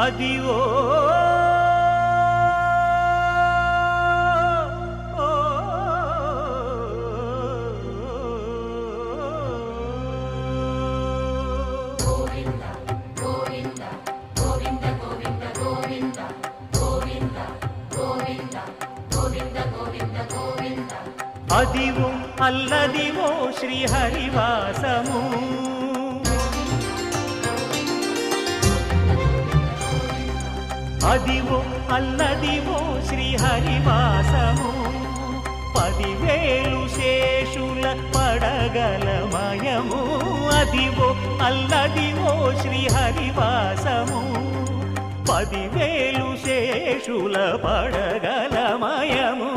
Adivo Adivo Alladivo శ్రీహరివాసము Adivo Alladivo శ్రీహరివాసము 10,000 శేషుల పడగలమయము Adivo Alladivo శ్రీహరివాసము 10,000 శేషుల పడగలమయము